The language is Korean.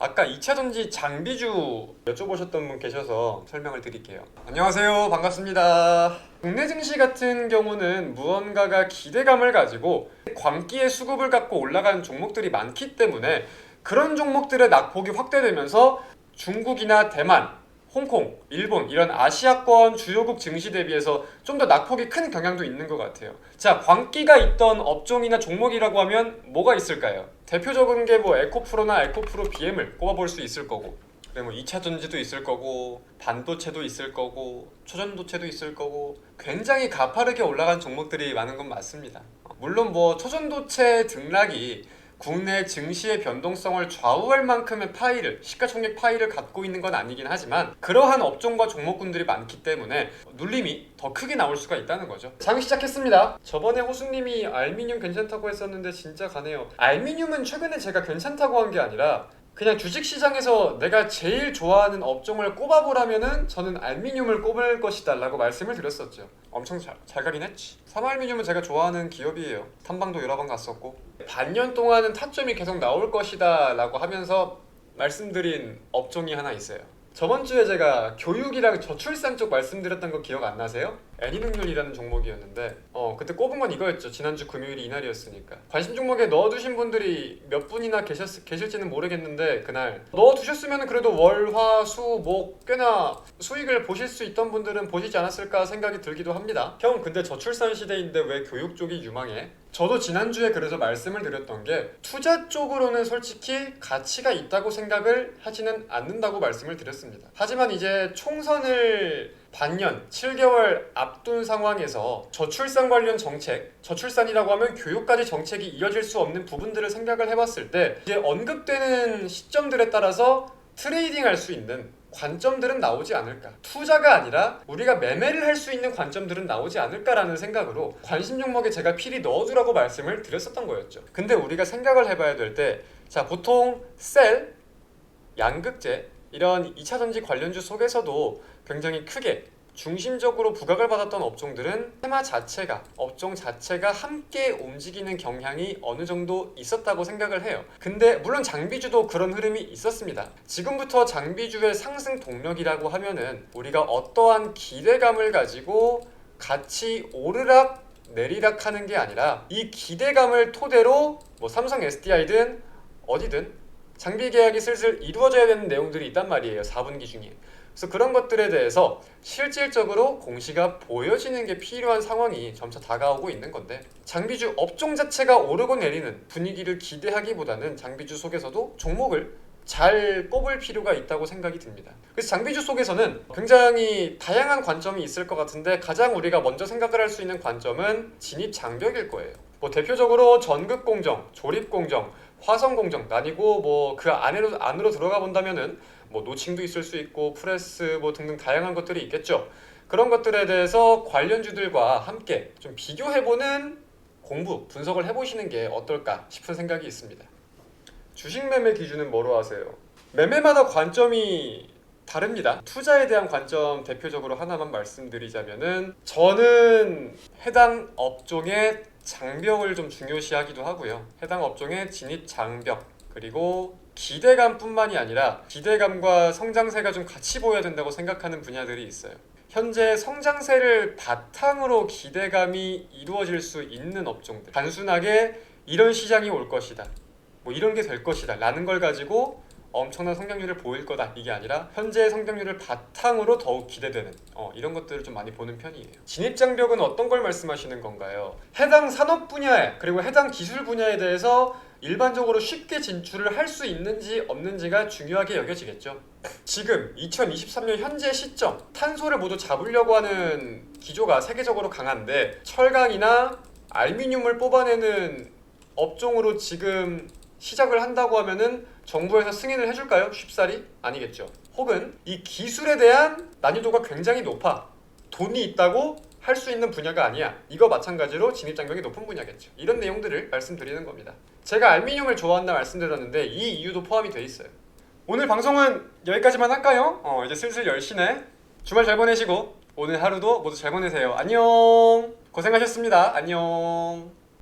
아까 2차전지 장비주 여쭤보셨던 분 계셔서 설명을 드릴게요. 안녕하세요. 반갑습니다. 국내 증시 같은 경우는 무언가가 기대감을 가지고 광기의 수급을 갖고 올라가는 종목들이 많기 때문에 그런 종목들의 낙폭이 확대되면서 중국이나 대만, 홍콩, 일본 이런 아시아권 주요국 증시 대비해서 좀 더 낙폭이 큰 경향도 있는 것 같아요. 자, 광기가 있던 업종이나 종목이라고 하면 뭐가 있을까요? 대표적인 게 뭐 에코프로나 에코프로 BM을 꼽아볼 수 있을 거고, 그리고 뭐 2차 전지도 있을 거고, 반도체도 있을 거고, 초전도체도 있을 거고, 굉장히 가파르게 올라간 종목들이 많은 건 맞습니다. 물론 뭐 초전도체 등락이 국내 증시의 변동성을 좌우할 만큼의 파이를, 시가총액 파이를 갖고 있는 건 아니긴 하지만 그러한 업종과 종목군들이 많기 때문에 눌림이 더 크게 나올 수가 있다는 거죠. 장 시작했습니다. 저번에 호수님이 알미늄 괜찮다고 했었는데 진짜 가네요. 알미늄은 최근에 제가 괜찮다고 한 게 아니라 그냥 주식시장에서 내가 제일 좋아하는 업종을 꼽아보라면은 저는 알미늄을 꼽을 것이다 라고 말씀을 드렸었죠. 엄청 잘 가긴 했지. 삼알미늄은 제가 좋아하는 기업이에요. 탐방도 여러 번 갔었고 반년 동안은 타점이 계속 나올 것이다 라고 하면서 말씀드린 업종이 하나 있어요. 저번 주에 제가 교육이랑 저출산 쪽 말씀드렸던 거 기억 안 나세요? 애니능률이라는 종목이었는데 그때 꼽은 건 이거였죠. 지난주 금요일이 이날이었으니까. 관심 종목에 넣어두신 분들이 몇 분이나 계실지는 모르겠는데 그날 넣어두셨으면 그래도 월, 화, 수, 목 꽤나 수익을 보실 수 있던 분들은 보시지 않았을까 생각이 들기도 합니다. 형 근데 저출산 시대인데 왜 교육 쪽이 유망해? 저도 지난주에 그래서 말씀을 드렸던 게 투자 쪽으로는 솔직히 가치가 있다고 생각을 하지는 않는다고 말씀을 드렸습니다. 하지만 이제 총선을 반년, 7개월 앞둔 상황에서 저출산 관련 정책, 저출산이라고 하면 교육까지 정책이 이어질 수 없는 부분들을 생각을 해봤을 때 이제 언급되는 시점들에 따라서 트레이딩할 수 있는 관점들은 나오지 않을까. 투자가 아니라 우리가 매매를 할 수 있는 관점들은 나오지 않을까라는 생각으로 관심 종목에 제가 필히 넣어두라고 말씀을 드렸었던 거였죠. 근데 우리가 생각을 해봐야 될 때 자, 보통 셀, 양극재 이런 2차전지 관련주 속에서도 굉장히 크게 중심적으로 부각을 받았던 업종들은 테마 자체가, 업종 자체가 함께 움직이는 경향이 어느 정도 있었다고 생각을 해요. 근데 물론 장비주도 그런 흐름이 있었습니다. 지금부터 장비주의 상승 동력이라고 하면은 우리가 어떠한 기대감을 가지고 같이 오르락 내리락 하는 게 아니라 이 기대감을 토대로 뭐 삼성 SDI든 어디든 장비 계약이 슬슬 이루어져야 되는 내용들이 있단 말이에요. 4분기 중에. 그래서 그런 것들에 대해서 실질적으로 공시가 보여지는 게 필요한 상황이 점차 다가오고 있는 건데 장비주 업종 자체가 오르고 내리는 분위기를 기대하기보다는 장비주 속에서도 종목을 잘 꼽을 필요가 있다고 생각이 듭니다. 그래서 장비주 속에서는 굉장히 다양한 관점이 있을 것 같은데 가장 우리가 먼저 생각을 할 수 있는 관점은 진입 장벽일 거예요. 뭐 대표적으로 전극공정, 조립공정, 화성공정 나뉘고 뭐 그 안으로 들어가 본다면은 뭐 노칭도 있을 수 있고 프레스 뭐 등등 다양한 것들이 있겠죠. 그런 것들에 대해서 관련주들과 함께 좀 비교해보는 공부, 분석을 해보시는 게 어떨까 싶은 생각이 있습니다. 주식 매매 기준은 뭐로 하세요? 매매마다 관점이 다릅니다. 투자에 대한 관점 대표적으로 하나만 말씀드리자면은 저는 해당 업종의 장벽을 좀 중요시하기도 하고요. 해당 업종의 진입 장벽 그리고 기대감뿐만이 아니라 기대감과 성장세가 좀 같이 보여야 된다고 생각하는 분야들이 있어요. 현재 성장세를 바탕으로 기대감이 이루어질 수 있는 업종들, 단순하게 이런 시장이 올 것이다, 뭐 이런 게 될 것이다 라는 걸 가지고 엄청난 성장률을 보일 거다 이게 아니라 현재의 성장률을 바탕으로 더욱 기대되는 이런 것들을 좀 많이 보는 편이에요. 진입장벽은 어떤 걸 말씀하시는 건가요? 해당 산업 분야에 그리고 해당 기술 분야에 대해서 일반적으로 쉽게 진출을 할 수 있는지 없는지가 중요하게 여겨지겠죠. 지금 2023년 현재 시점 탄소를 모두 잡으려고 하는 기조가 세계적으로 강한데 철강이나 알미늄을 뽑아내는 업종으로 지금 시작을 한다고 하면은 정부에서 승인을 해줄까요? 쉽사리? 아니겠죠. 혹은 이 기술에 대한 난이도가 굉장히 높아. 돈이 있다고 할 수 있는 분야가 아니야. 이거 마찬가지로 진입장벽이 높은 분야겠죠. 이런 내용들을 말씀드리는 겁니다. 제가 알미늄을 좋아한다 말씀드렸는데 이 이유도 포함이 돼 있어요. 오늘 방송은 여기까지만 할까요? 이제 슬슬 10시네. 주말 잘 보내시고 오늘 하루도 모두 잘 보내세요. 안녕. 고생하셨습니다. 안녕.